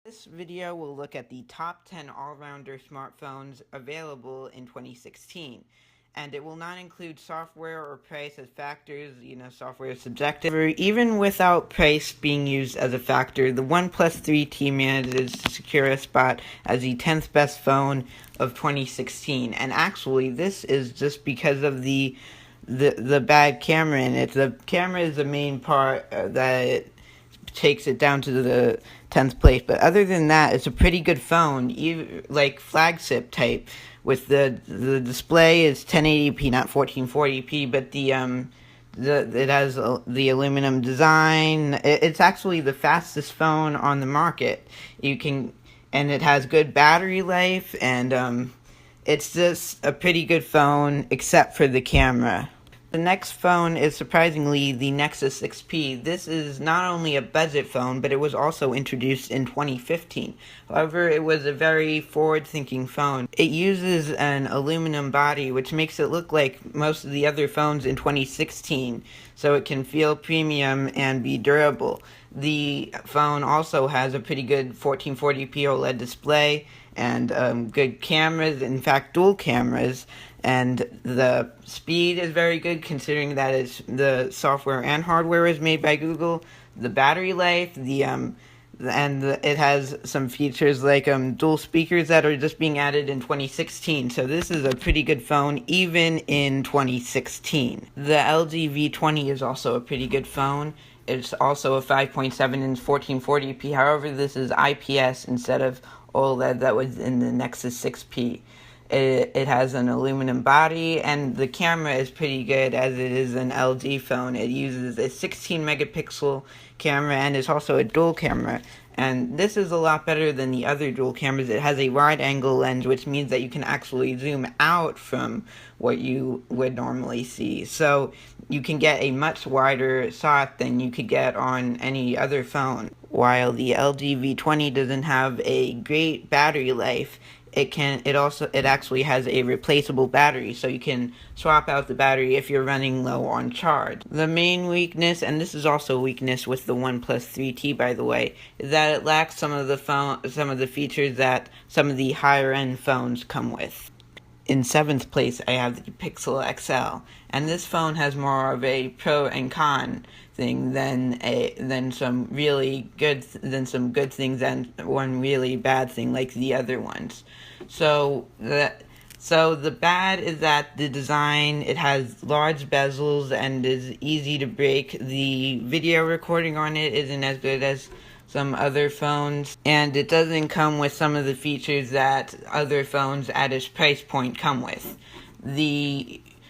This video will look at the top 10 all-rounder smartphones available in 2016. And it will not include software or price as factors. Software is subjective. Even without price being used as a factor, the OnePlus 3T manages to secure a spot as the 10th best phone of 2016. And actually, this is just because of the bad camera in it. The camera is the main part that takes it down to the 10th place. But other than that, it's a pretty good phone, like flagship type. With the display is 1080p, not 1440p, but it has the aluminum design. It's actually the fastest phone on the market. And it has good battery life, and it's just a pretty good phone, except for the camera. The next phone is surprisingly the Nexus 6P. This is not only a budget phone, but it was also introduced in 2015. However, it was a very forward-thinking phone. It uses an aluminum body, which makes it look like most of the other phones in 2016, so it can feel premium and be durable. The phone also has a pretty good 1440p OLED display and good cameras, in fact dual cameras, and the speed is very good considering that the software and hardware is made by Google. The battery life, it has some features like dual speakers that are just being added in 2016. So this is a pretty good phone even in 2016. The LG V20 is also a pretty good phone. It's also a 5.7-inch 1440p. However, this is IPS instead of OLED that was in the Nexus 6P. It has an aluminum body, and the camera is pretty good as it is an LG phone. It uses a 16 megapixel camera and is also a dual camera. And this is a lot better than the other dual cameras. It has a wide angle lens, which means that you can actually zoom out from what you would normally see. So you can get a much wider shot than you could get on any other phone. While the LG V20 doesn't have a great battery life, it actually has a replaceable battery, so you can swap out the battery if you're running low on charge. The main weakness, and this is also a weakness with the OnePlus 3T by the way, is that it lacks some of the features that some of the higher end phones come with. In 7th place, I have the Pixel XL, and this phone has more of a pro and con thing than some good things and one really bad thing like the other ones. So the bad is that the design, it has large bezels and is easy to break. The video recording on it isn't as good as some other phones, and it doesn't come with some of the features that other phones at its price point come with.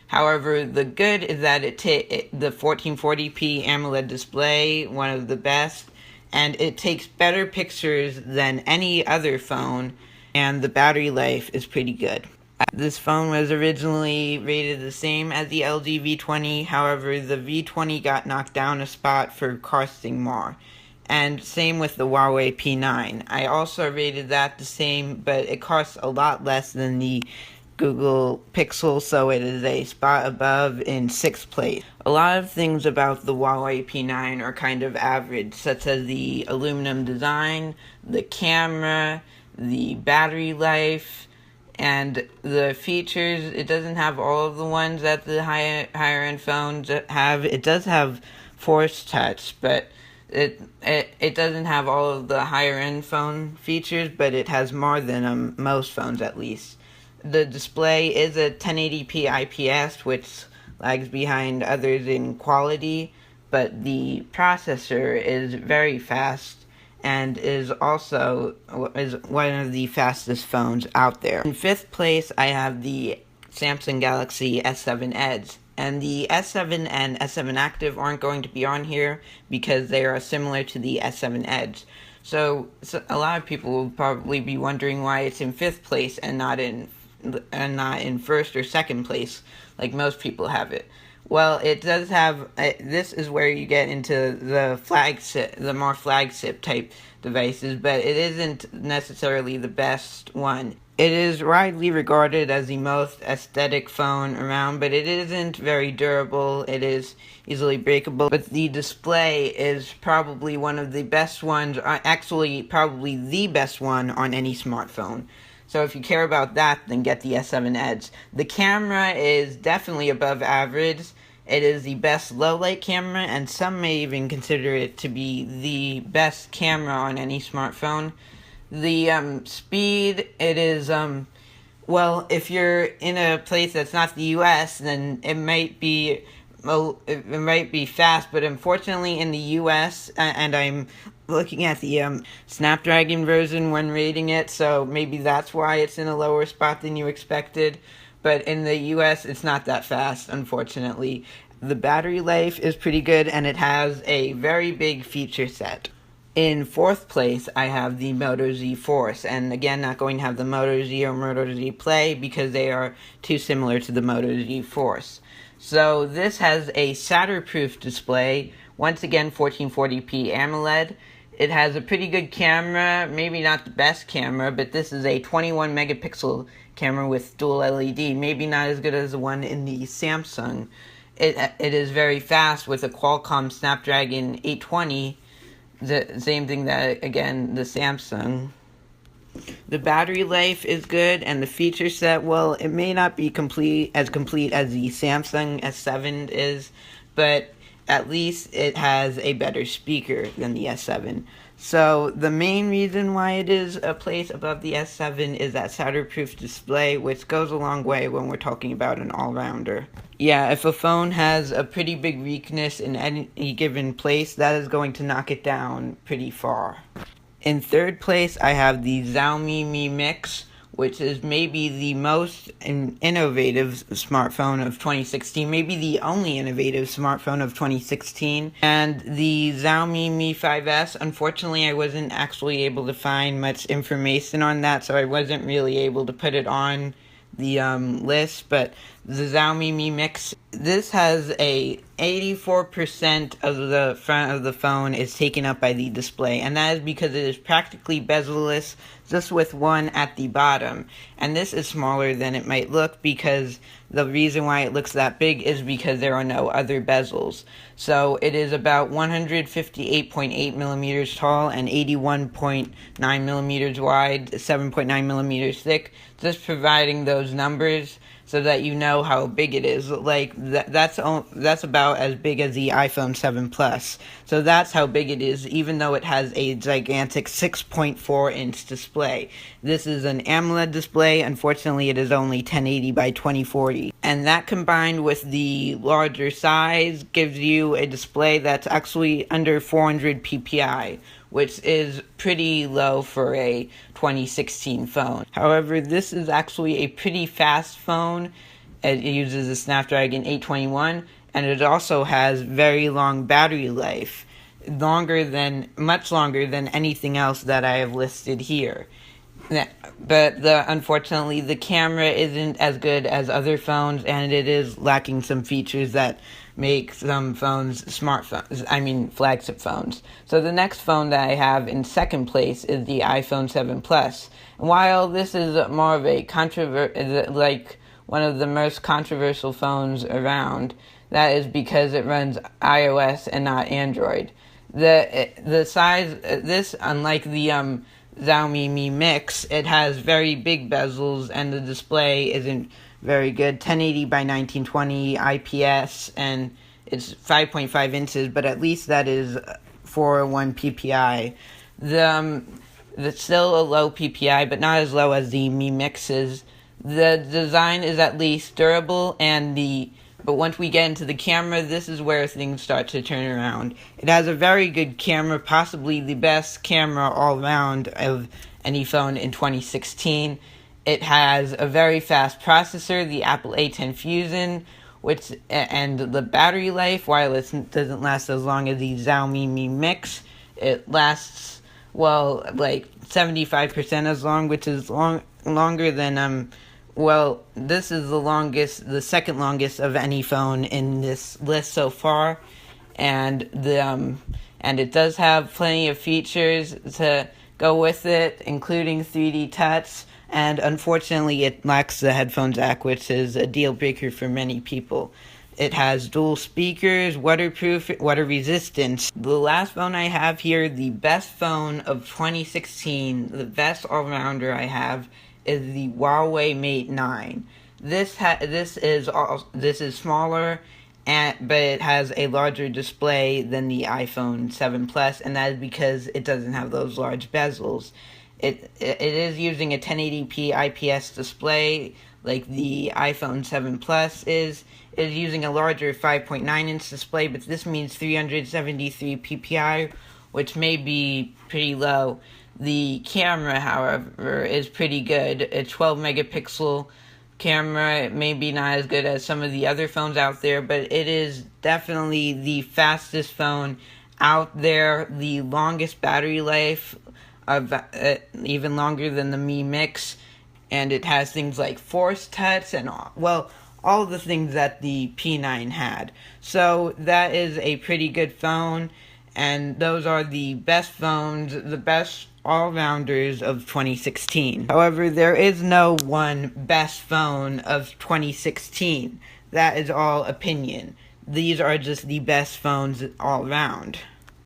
However, the good is that the 1440p AMOLED display, one of the best, and it takes better pictures than any other phone, and the battery life is pretty good. This phone was originally rated the same as the LG V20, however, the V20 got knocked down a spot for costing more. And same with the Huawei P9. I also rated that the same, but it costs a lot less than the Google Pixel, so it is a spot above in 6th place. A lot of things about the Huawei P9 are kind of average, such as the aluminum design, the camera, the battery life, and the features. It doesn't have all of the ones that the higher end phones have. It does have Force Touch, but it doesn't have all of the higher end phone features, but it has more than most phones at least. The display is a 1080p IPS, which lags behind others in quality, but the processor is very fast and is one of the fastest phones out there. In 5th place, I have the Samsung Galaxy S7 Edge. And the S7 and S7 Active aren't going to be on here because they are similar to the S7 Edge. So a lot of people will probably be wondering why it's in 5th place and not in 1st or 2nd place like most people have it. Well, it does have. This is where you get into the more flagship type devices, but it isn't necessarily the best one. It is widely regarded as the most aesthetic phone around, but it isn't very durable. It is easily breakable, but the display is probably one of the best ones, actually probably the best one on any smartphone. So if you care about that, then get the S7 Edge. The camera is definitely above average. It is the best low-light camera, and some may even consider it to be the best camera on any smartphone. The speed, it is, well, if you're in a place that's not the US, then it might be fast, but unfortunately in the US, and I'm looking at the Snapdragon version when rating it, so maybe that's why it's in a lower spot than you expected, but in the US it's not that fast, unfortunately. The battery life is pretty good, and it has a very big feature set. In fourth place, I have the Moto G Force, and again, not going to have the Moto G or Moto G Play because they are too similar to the Moto G Force. So this has a shatterproof display, once again 1440p AMOLED. It has a pretty good camera, maybe not the best camera, but this is a 21 megapixel camera with dual LED, maybe not as good as the one in the Samsung. It is very fast with a Qualcomm Snapdragon 820. The same thing that, again, the Samsung. The battery life is good, and the feature set, well, it may not be complete as the Samsung S7 is, but at least it has a better speaker than the S7. So the main reason why it is a place above the S7 is that shatterproof display, which goes a long way when we're talking about an all-rounder. Yeah, if a phone has a pretty big weakness in any given place, that is going to knock it down pretty far. In third place, I have the Xiaomi Mi Mix, which is maybe the most innovative smartphone of 2016, maybe the only innovative smartphone of 2016. And the Xiaomi Mi 5S, unfortunately, I wasn't actually able to find much information on that, so I wasn't really able to put it on the list, but the Xiaomi Mi Mix, this has a 84% of the front of the phone is taken up by the display, and that is because it is practically bezel-less, just with one at the bottom. And this is smaller than it might look, because the reason why it looks that big is because there are no other bezels. So it is about 158.8 millimeters tall and 81.9 millimeters wide, 7.9 millimeters thick, just providing those numbers so that you know how big it is. Like, that's about as big as the iPhone 7 Plus. So that's how big it is, even though it has a gigantic 6.4-inch display. This is an AMOLED display. Unfortunately, it is only 1080 by 2040. And that, combined with the larger size, gives you a display that's actually under 400 ppi, which is pretty low for a 2016 phone. However, this is actually a pretty fast phone. It uses a Snapdragon 821, and it also has very long battery life, much longer than anything else that I have listed here. But unfortunately, the camera isn't as good as other phones, and it is lacking some features that make some phones flagship phones. So the next phone that I have in second place is the iPhone 7 Plus. And while this is more of a one of the most controversial phones around, that is because it runs iOS and not Android. The size, this, unlike the Xiaomi Mi Mix, it has very big bezels, and the display isn't very good. 1080 by 1920 IPS, and it's 5.5 inches, but at least that is 401 ppi. It's still a low ppi, but not as low as the Mi Mix is. The design is at least durable, but once we get into the camera, this is where things start to turn around. It has a very good camera, possibly the best camera all around of any phone in 2016. It has a very fast processor, the Apple A10 Fusion, and the battery life, while it doesn't last as long as the Xiaomi Mi Mix, it lasts, well, like 75% as long, which is longer than, this is the second longest of any phone in this list so far, and it does have plenty of features to go with it, including 3D touch. and unfortunately it lacks the headphone jack, which is a deal breaker for many people. It has dual speakers, waterproof, water resistance. The last phone I have here, the best phone of 2016, the best all-rounder I have, is the Huawei Mate 9. This is smaller, but it has a larger display than the iPhone 7 Plus, and that is because it doesn't have those large bezels. It is using a 1080p IPS display like the iPhone 7 Plus is. It is using a larger 5.9-inch display, but this means 373 ppi, which may be pretty low. The camera, however, is pretty good. A 12-megapixel camera. It may be not as good as some of the other phones out there, but it is definitely the fastest phone out there, the longest battery life, of even longer than the Mi Mix, and it has things like Force Touch and, all the things that the P9 had. So that is a pretty good phone, and those are the best phones, the best all-rounders of 2016. However, there is no one best phone of 2016. That is all opinion. These are just the best phones all around.